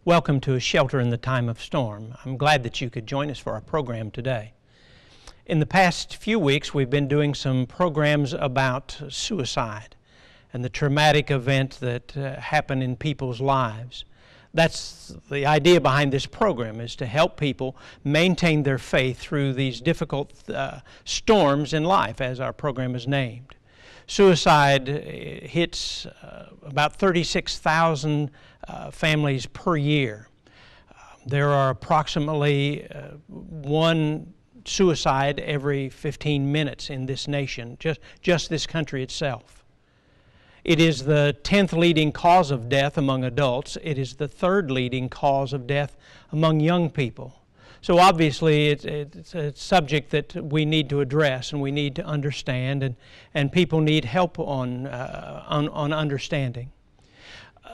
Welcome to A Shelter in the Time of Storm. I'm glad that you could join us for our program today. In the past few weeks, we've been doing some programs about suicide and the traumatic event that happen in people's lives. That's the idea behind this program, is to help people maintain their faith through these difficult storms in life, as our program is named. Suicide hits about 36,000 families per year. There are approximately one suicide every 15 minutes in this nation, just this country itself. It is the 10th leading cause of death among adults. It is the 3rd leading cause of death among young people. So obviously it's a subject that we need to address and we need to understand, and people need help on understanding.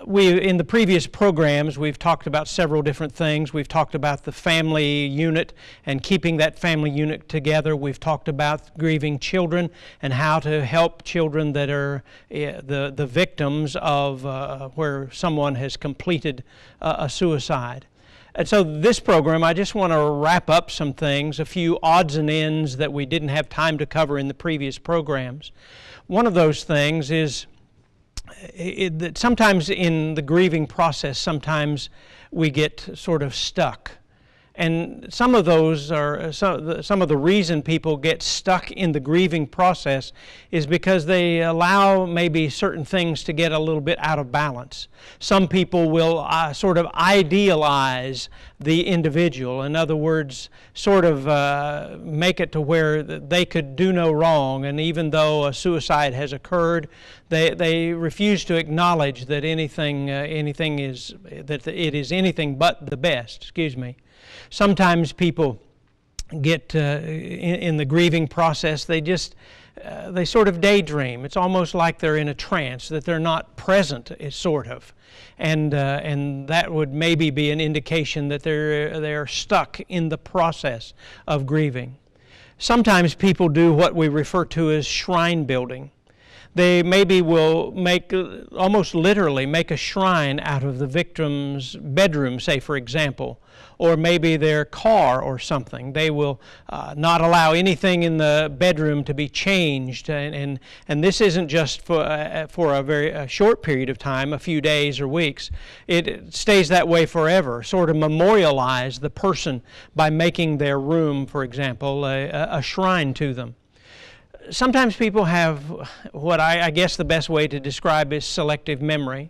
In the previous programs, we've talked about several different things. We've talked about the family unit and keeping that family unit together. We've talked about grieving children and how to help children that are the victims of where someone has completed a suicide. And so this program, I just want to wrap up some things, a few odds and ends that we didn't have time to cover in the previous programs. One of those things is that sometimes in the grieving process, sometimes we get sort of stuck. And some of those are, some of the reason people get stuck in the grieving process is because they allow maybe certain things to get a little bit out of balance. Some people will sort of idealize the individual. In other words, sort of make it to where they could do no wrong, and even though a suicide has occurred, they refuse to acknowledge that anything is anything but the best. Excuse me. Sometimes people get in the grieving process, they sort of daydream. It's almost like they're in a trance, that they're not present, sort of. And that would maybe be an indication that they're stuck in the process of grieving. Sometimes people do what we refer to as shrine building. They maybe will almost literally make a shrine out of the victim's bedroom, say for example, or maybe their car or something. They will not allow anything in the bedroom to be changed, and this isn't just for a very short period of time, a few days or weeks. It stays that way forever. Sort of memorialize the person by making their room, for example, a shrine to them. Sometimes people have what I guess the best way to describe is selective memory.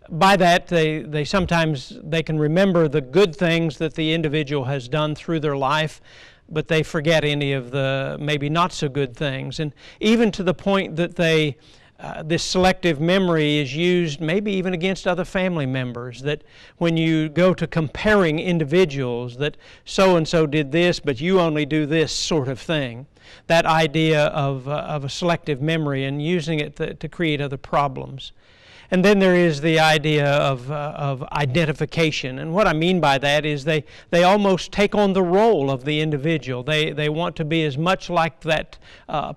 By that, they sometimes can remember the good things that the individual has done through their life, but they forget any of the maybe not so good things. And even to the point that this selective memory is used maybe even against other family members, that when you go to comparing individuals, that so-and-so did this, but you only do this sort of thing. That idea of a selective memory and using it to create other problems. And then there is the idea of identification. And what I mean by that is they almost take on the role of the individual. They want to be as much like that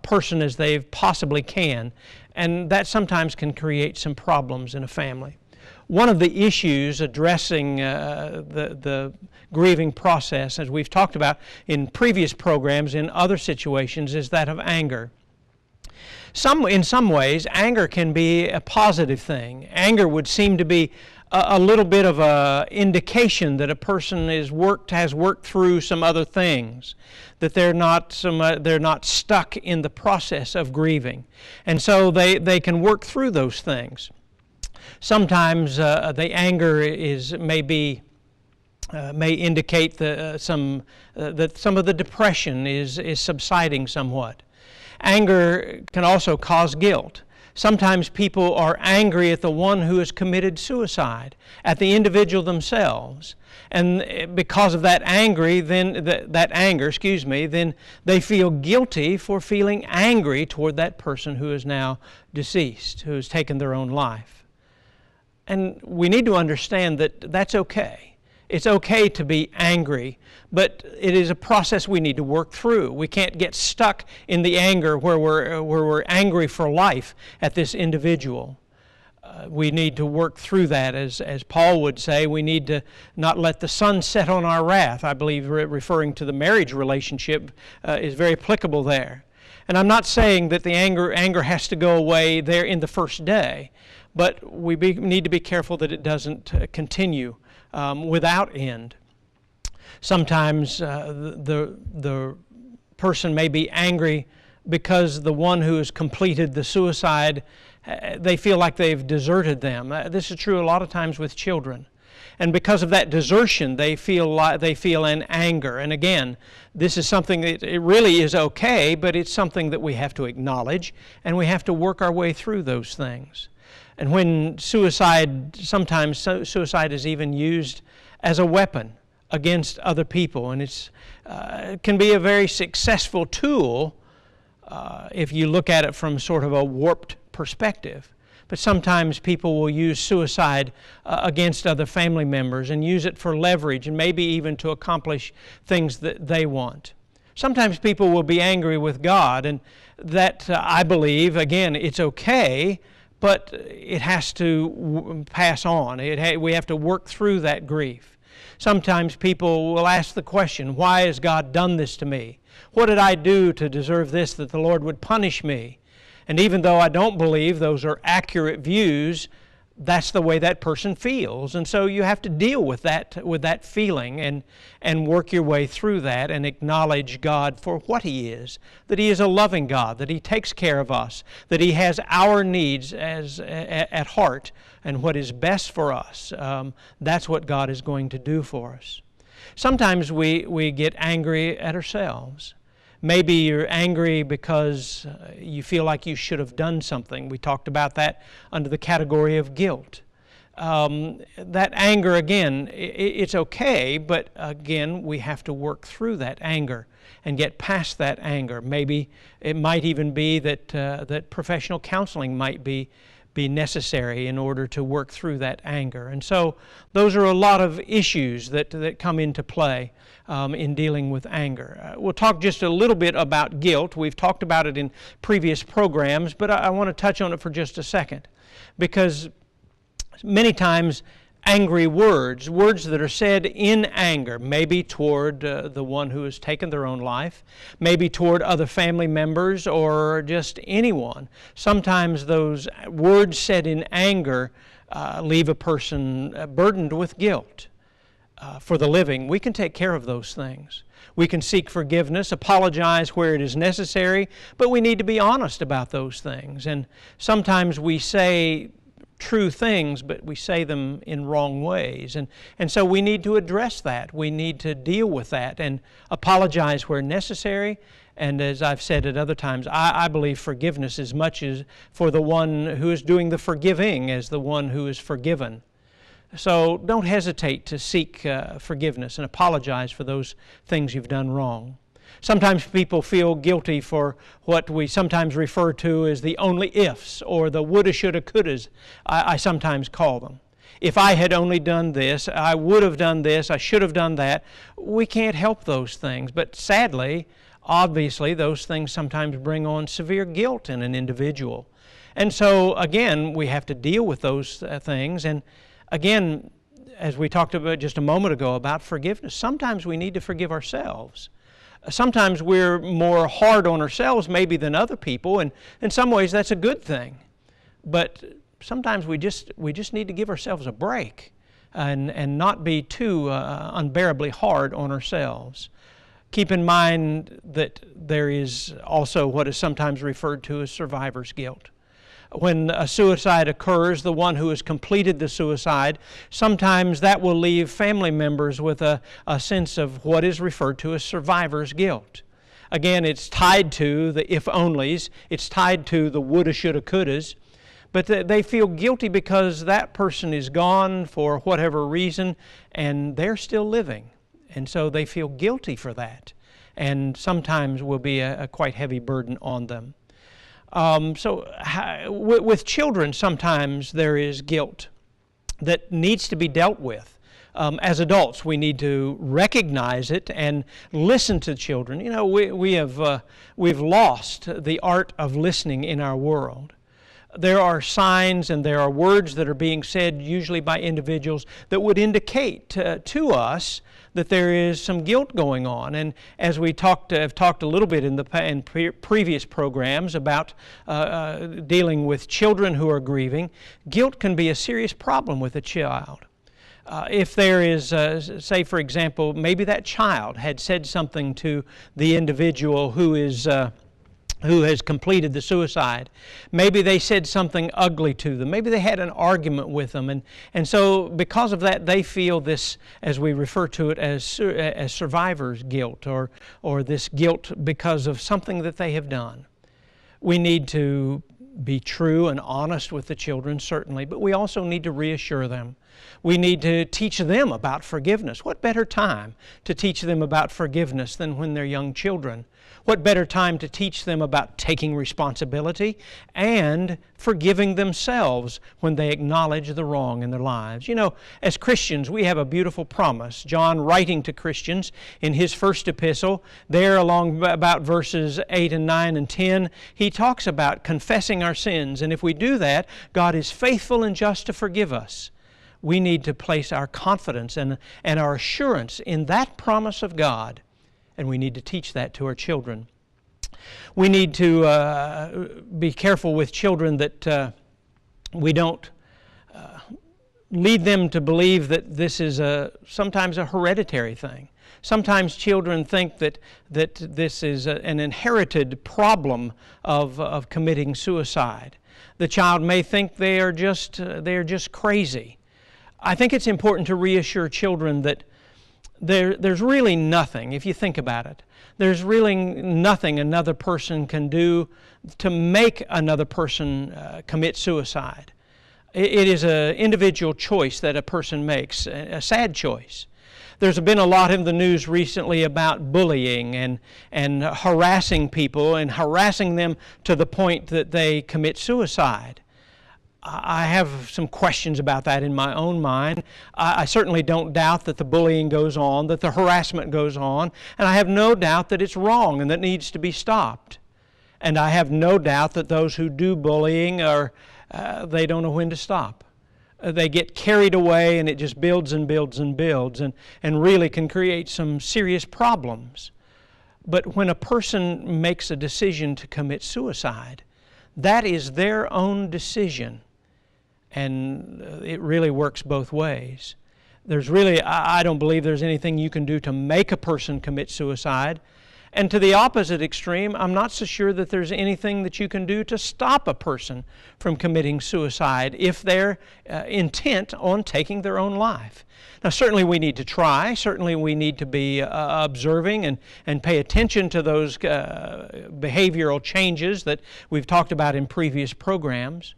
person as they possibly can. And that sometimes can create some problems in a family. One of the issues addressing the grieving process, as we've talked about in previous programs in other situations, is that of anger. In some ways, anger can be a positive thing. Anger would seem to be a little bit of an indication that a person has worked through some other things, that they're not stuck in the process of grieving, and so they can work through those things. Sometimes the anger may indicate that some of the depression is subsiding somewhat. Anger can also cause guilt. Sometimes people are angry at the one who has committed suicide, at the individual themselves, and because of that anger, then they feel guilty for feeling angry toward that person who is now deceased, who has taken their own life. And we need to understand that that's okay. It's okay to be angry, but it is a process we need to work through. We can't get stuck in the anger where we're angry for life at this individual. we need to work through that. As Paul would say, we need to not let the sun set on our wrath. I believe referring to the marriage relationship is very applicable there. And I'm not saying that the anger has to go away there in the first day, but we need to be careful that it doesn't continue without end. Sometimes the person may be angry because the one who has completed the suicide, they feel like they've deserted them. This is true a lot of times with children. And because of that desertion, they feel an anger. And again, this is something that it really is okay, but it's something that we have to acknowledge, and we have to work our way through those things. And when sometimes suicide is even used as a weapon against other people, and it can be a very successful tool if you look at it from sort of a warped perspective. But sometimes people will use suicide against other family members and use it for leverage and maybe even to accomplish things that they want. Sometimes people will be angry with God, and that, I believe, again, it's okay, but it has to pass on. We have to work through that grief. Sometimes people will ask the question, why has God done this to me? What did I do to deserve this, that the Lord would punish me? And even though I don't believe those are accurate views, that's the way that person feels. And so you have to deal with that feeling and work your way through that and acknowledge God for what He is, that He is a loving God, that He takes care of us, that He has our needs at heart and what is best for us. That's what God is going to do for us. Sometimes we get angry at ourselves. Maybe you're angry because you feel like you should have done something. We talked about that under the category of guilt. That anger, again, it's okay, but again, we have to work through that anger and get past that anger. Maybe it might even be that professional counseling might be necessary in order to work through that anger. And so those are a lot of issues that come into play in dealing with anger. We'll talk just a little bit about guilt. We've talked about it in previous programs, but I want to touch on it for just a second, because many times angry words that are said in anger, maybe toward the one who has taken their own life, maybe toward other family members or just anyone. Sometimes those words said in anger leave a person burdened with guilt. For the living, we can take care of those things. We can seek forgiveness, apologize where it is necessary, but we need to be honest about those things. And sometimes we say true things, but we say them in wrong ways. And so we need to address that. We need to deal with that and apologize where necessary. And as I've said at other times, I believe forgiveness as much as for the one who is doing the forgiving as the one who is forgiven. So don't hesitate to seek forgiveness and apologize for those things you've done wrong. Sometimes people feel guilty for what we sometimes refer to as the only ifs, or the woulda, shoulda, couldas, I sometimes call them. If I had only done this, I would have done this, I should have done that. We can't help those things, but sadly, obviously, those things sometimes bring on severe guilt in an individual. And so, again, we have to deal with those things. And again, as we talked about just a moment ago about forgiveness, sometimes we need to forgive ourselves. Sometimes we're more hard on ourselves maybe than other people, and in some ways that's a good thing. But sometimes we just need to give ourselves a break and not be too unbearably hard on ourselves. Keep in mind that there is also what is sometimes referred to as survivor's guilt. When a suicide occurs, the one who has completed the suicide, sometimes that will leave family members with a sense of what is referred to as survivor's guilt. Again, it's tied to the if-onlys, it's tied to the woulda, shoulda, couldas, but they feel guilty because that person is gone for whatever reason and they're still living. And so they feel guilty for that, and sometimes will be a quite heavy burden on them. With children, sometimes there is guilt that needs to be dealt with. As adults, we need to recognize it and listen to children. You know, we've lost the art of listening in our world. there are signs and there are words that are being said, usually by individuals, that would indicate to us that there is some guilt going on. And as we have talked a little bit in previous programs about dealing with children who are grieving, guilt can be a serious problem with a child. If there is, say for example, maybe that child had said something to the individual who has completed the suicide. Maybe they said something ugly to them. Maybe they had an argument with them. And so because of that, they feel this, as we refer to it, as survivor's guilt, or this guilt because of something that they have done. We need to be true and honest with the children, certainly, but we also need to reassure them. We need to teach them about forgiveness. What better time to teach them about forgiveness than when they're young children? What better time to teach them about taking responsibility and forgiving themselves when they acknowledge the wrong in their lives? You know, as Christians, we have a beautiful promise. John, writing to Christians in his first epistle, there along about verses 8 and 9 and 10, he talks about confessing our sins. And if we do that, God is faithful and just to forgive us. We need to place our confidence and our assurance in that promise of God. And we need to teach that to our children. We need to be careful with children that we don't lead them to believe that this is sometimes a hereditary thing. Sometimes children think that this is an inherited problem of committing suicide. The child may think they are just crazy. I think it's important to reassure children that there's really nothing, if you think about it, there's really nothing another person can do to make another person commit suicide. It is an individual choice that a person makes, a sad choice. There's been a lot in the news recently about bullying and harassing people and harassing them to the point that they commit suicide. I have some questions about that in my own mind. I certainly don't doubt that the bullying goes on, that the harassment goes on, and I have no doubt that it's wrong and that needs to be stopped. And I have no doubt that those who do bullying they don't know when to stop. They get carried away and it just builds and builds and builds and really can create some serious problems. But when a person makes a decision to commit suicide, that is their own decision. And it really works both ways. I don't believe there's anything you can do to make a person commit suicide. And to the opposite extreme, I'm not so sure that there's anything that you can do to stop a person from committing suicide if they're intent on taking their own life. Now, certainly we need to try. Certainly we need to be observing and pay attention to those behavioral changes that we've talked about in previous programs.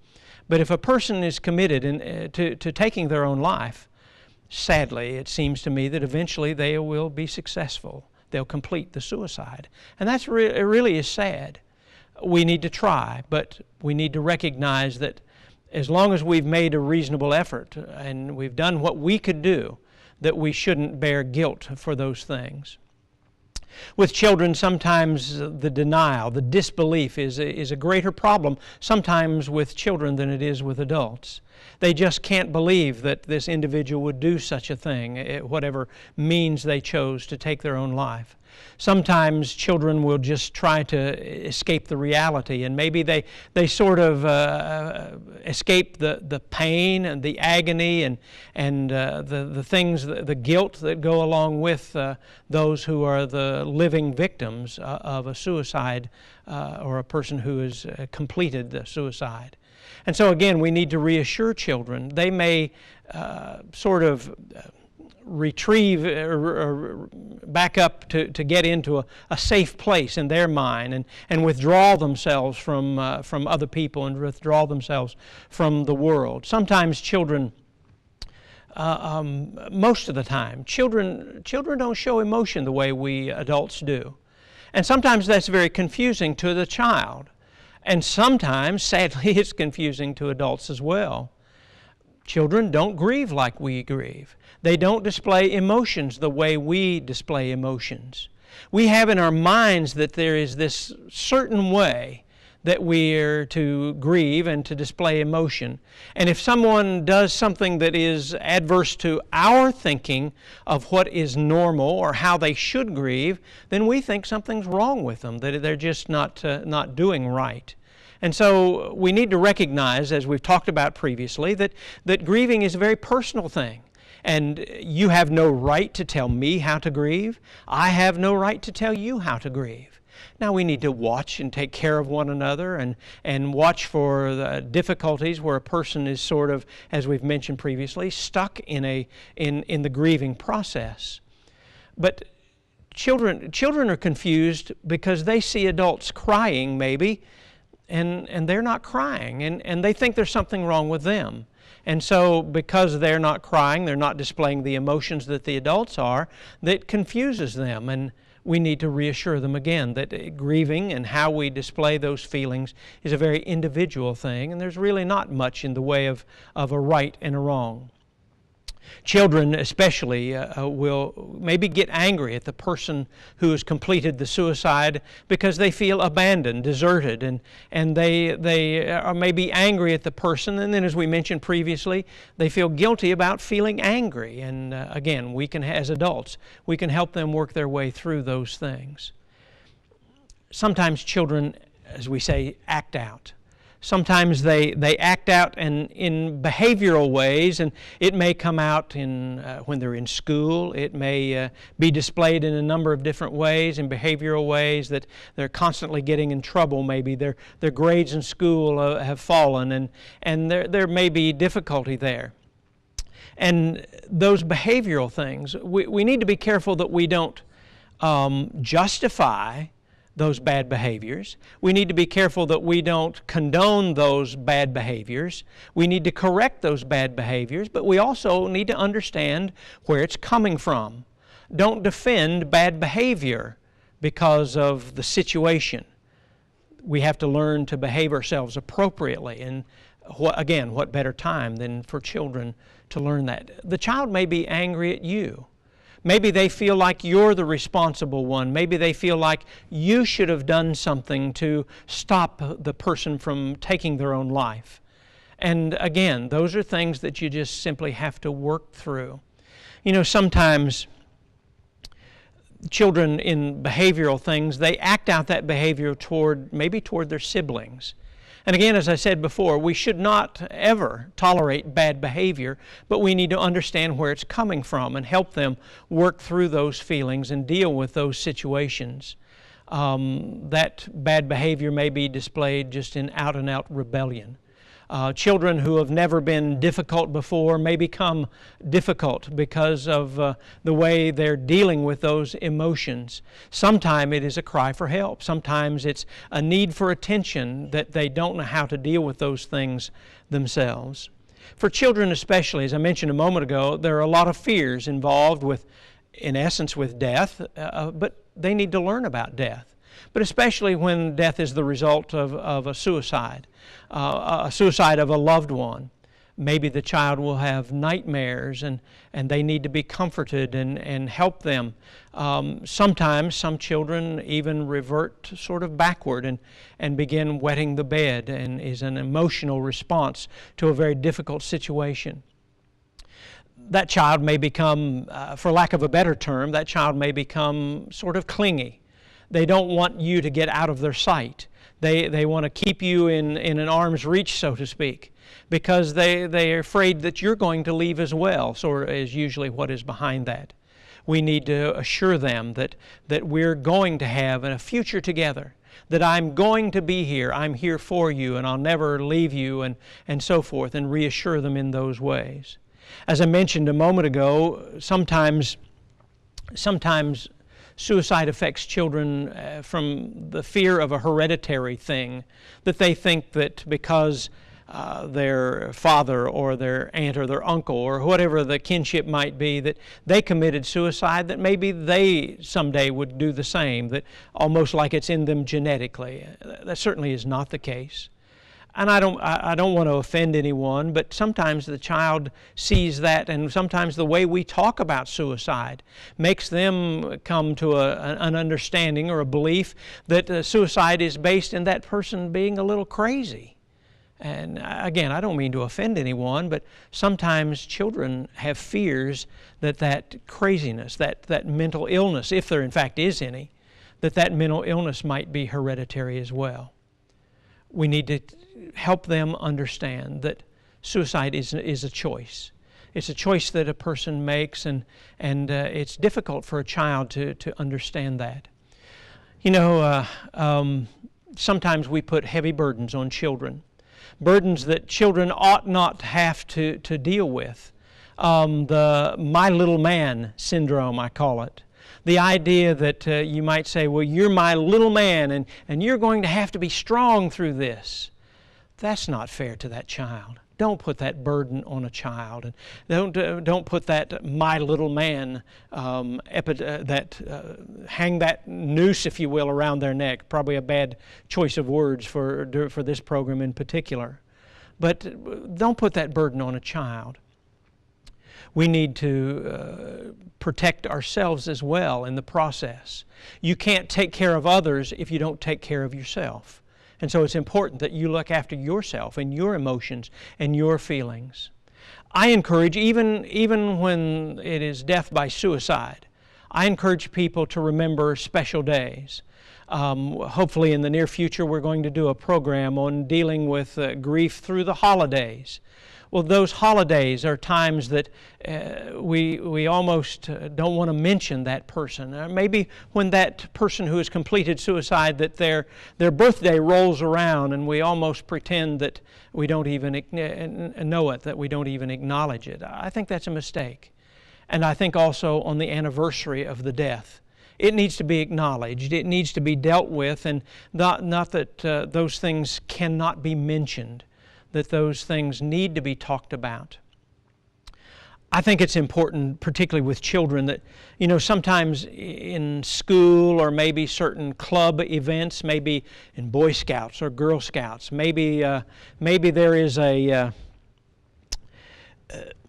But if a person is committed to taking their own life, sadly, it seems to me that eventually they will be successful. They'll complete the suicide. And it really is sad. We need to try, but we need to recognize that as long as we've made a reasonable effort and we've done what we could do, that we shouldn't bear guilt for those things. With children, sometimes the denial, the disbelief is a greater problem sometimes with children than it is with adults. They just can't believe that this individual would do such a thing, whatever means they chose to take their own life. Sometimes children will just try to escape the reality, and maybe they sort of escape the pain and the agony and the things, the guilt that go along with those who are the living victims of a suicide or a person who has completed the suicide. And so again, we need to reassure children. They may sort of retrieve or back up to get into a safe place in their mind and withdraw themselves from other people and withdraw themselves from the world. Sometimes children, most of the time, children don't show emotion the way we adults do. And sometimes that's very confusing to the child. And sometimes, sadly, it's confusing to adults as well. Children don't grieve like we grieve. They don't display emotions the way we display emotions. We have in our minds that there is this certain way that we're to grieve and to display emotion. And if someone does something that is adverse to our thinking of what is normal or how they should grieve, then we think something's wrong with them, that they're just not doing right. And so we need to recognize, as we've talked about previously, that grieving is a very personal thing. And you have no right to tell me how to grieve. I have no right to tell you how to grieve. Now we need to watch and take care of one another and watch for the difficulties where a person is sort of, as we've mentioned previously, stuck in the grieving process. But children are confused because they see adults crying maybe, and they're not crying, and they think there's something wrong with them. And so because they're not crying, they're not displaying the emotions that the adults are, that confuses them. And we need to reassure them again that grieving and how we display those feelings is a very individual thing, and there's really not much in the way of a right and a wrong. Children especially will maybe get angry at the person who has completed the suicide because they feel abandoned, deserted, and they are maybe angry at the person, and then as we mentioned previously, they feel guilty about feeling angry. And again, we can, as adults, we can help them work their way through those things. Sometimes children, as we say, act out. Sometimes they act out in behavioral ways, and it may come out when they're in school. It may be displayed in a number of different ways, in behavioral ways, that they're constantly getting in trouble. Maybe their grades in school have fallen, and there may be difficulty there. And those behavioral things, we need to be careful that we don't justify those bad behaviors. We need to be careful that we don't condone those bad behaviors. We need to correct those bad behaviors, but we also need to understand where it's coming from. Don't defend bad behavior because of the situation. We have to learn to behave ourselves appropriately, and what better time than for children to learn that? The child may be angry at you. Maybe they feel like you're the responsible one. Maybe they feel like you should have done something to stop the person from taking their own life. And again, those are things that you just simply have to work through. You know, sometimes children in behavioral things, they act out that behavior toward their siblings. And again, as I said before, we should not ever tolerate bad behavior, but we need to understand where it's coming from and help them work through those feelings and deal with those situations. That bad behavior may be displayed just in out-and-out rebellion. Children who have never been difficult before may become difficult because of the way they're dealing with those emotions. Sometimes it is a cry for help. Sometimes it's a need for attention that they don't know how to deal with those things themselves. For children especially, as I mentioned a moment ago, there are a lot of fears involved with, in essence, with death, but they need to learn about death. But especially when death is the result of a suicide of a loved one. Maybe the child will have nightmares and they need to be comforted and help them. Sometimes some children even revert sort of backward and begin wetting the bed, and is an emotional response to a very difficult situation. That child may become, for lack of a better term, that child may become sort of clingy. They don't want you to get out of their sight. They want to keep you in an arm's reach, so to speak, because they are afraid that you're going to leave as well, sort of is usually what is behind that. We need to assure them that we're going to have a future together, that I'm going to be here, I'm here for you, and I'll never leave you, and so forth, and reassure them in those ways. As I mentioned a moment ago, sometimes suicide affects children from the fear of a hereditary thing, that they think that because their father or their aunt or their uncle or whatever the kinship might be, that they committed suicide, that maybe they someday would do the same, that almost like it's in them genetically. That certainly is not the case. And I don't want to offend anyone, but sometimes the child sees that, and sometimes the way we talk about suicide makes them come to an understanding or a belief that suicide is based in that person being a little crazy. And again, I don't mean to offend anyone, but sometimes children have fears that that craziness, that mental illness, if there in fact is any, that mental illness might be hereditary as well. We need to help them understand that suicide is a choice. It's a choice that a person makes, and it's difficult for a child to understand that. You know, sometimes we put heavy burdens on children, burdens that children ought not to have to deal with. The my little man syndrome, I call it. The idea that you might say, well, you're my little man, and you're going to have to be strong through this. That's not fair to that child. Don't put that burden on a child. And don't put that my little man, hang that noose, if you will, around their neck. Probably a bad choice of words for this program in particular. But don't put that burden on a child. We need to protect ourselves as well in the process. You can't take care of others if you don't take care of yourself. And so it's important that you look after yourself and your emotions and your feelings. I encourage, even when it is death by suicide, I encourage people to remember special days. Hopefully in the near future we're going to do a program on dealing with grief through the holidays. Well, those holidays are times that we almost don't want to mention that person. Maybe when that person who has completed suicide, that their birthday rolls around and we almost pretend that we don't even know it, that we don't even acknowledge it. I think that's a mistake. And I think also on the anniversary of the death, it needs to be acknowledged. It needs to be dealt with, and not that those things cannot be mentioned, that those things need to be talked about. I think it's important, particularly with children, that, you know, sometimes in school or maybe certain club events, maybe in Boy Scouts or Girl Scouts, maybe there is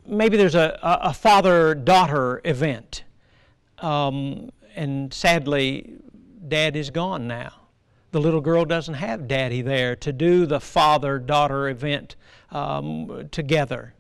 maybe there's a father-daughter event, and sadly, Dad is gone now. The little girl doesn't have Daddy there to do the father-daughter event together.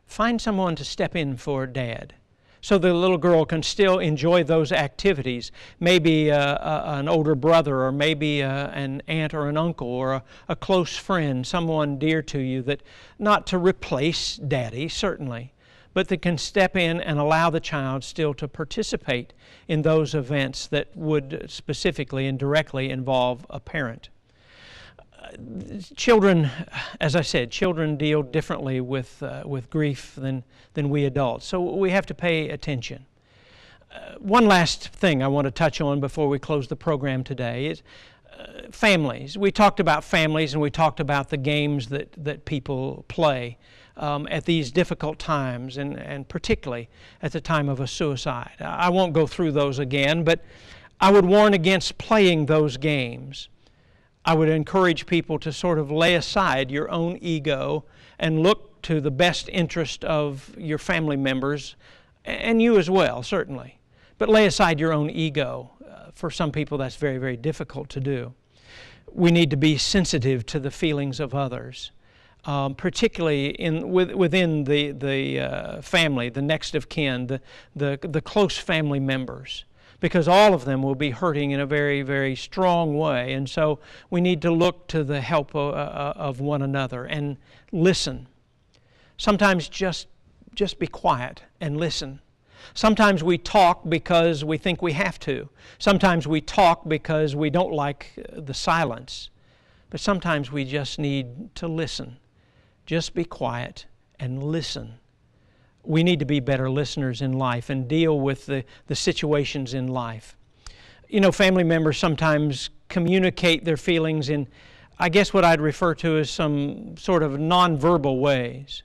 Find someone to step in for Dad so the little girl can still enjoy those activities. Maybe an older brother, or maybe an aunt or an uncle, or a close friend, someone dear to you, that not to replace Daddy, certainly, but that can step in and allow the child still to participate in those events that would specifically and directly involve a parent. Children, as I said, children deal differently with grief than we adults, so we have to pay attention. One last thing I want to touch on before we close the program today is families. We talked about families, and we talked about the games that people play at these difficult times, and particularly at the time of a suicide. I won't go through those again, but I would warn against playing those games. I would encourage people to sort of lay aside your own ego and look to the best interest of your family members, and you as well, certainly. But lay aside your own ego. For some people, that's very, very difficult to do. We need to be sensitive to the feelings of others. Particularly within the family, the next of kin, the close family members, because all of them will be hurting in a very, very strong way. And so we need to look to the help of one another and listen. Sometimes just be quiet and listen. Sometimes we talk because we think we have to. Sometimes we talk because we don't like the silence. But sometimes we just need to listen. Just be quiet and listen. We need to be better listeners in life and deal with the situations in life. You know, family members sometimes communicate their feelings in, I guess, what I'd refer to as some sort of nonverbal ways.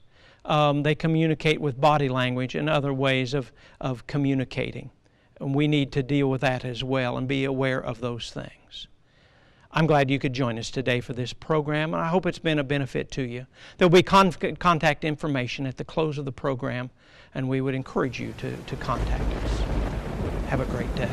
They communicate with body language and other ways of communicating. And we need to deal with that as well and be aware of those things. I'm glad you could join us today for this program, and I hope it's been a benefit to you. There will be contact information at the close of the program, and we would encourage you to contact us. Have a great day.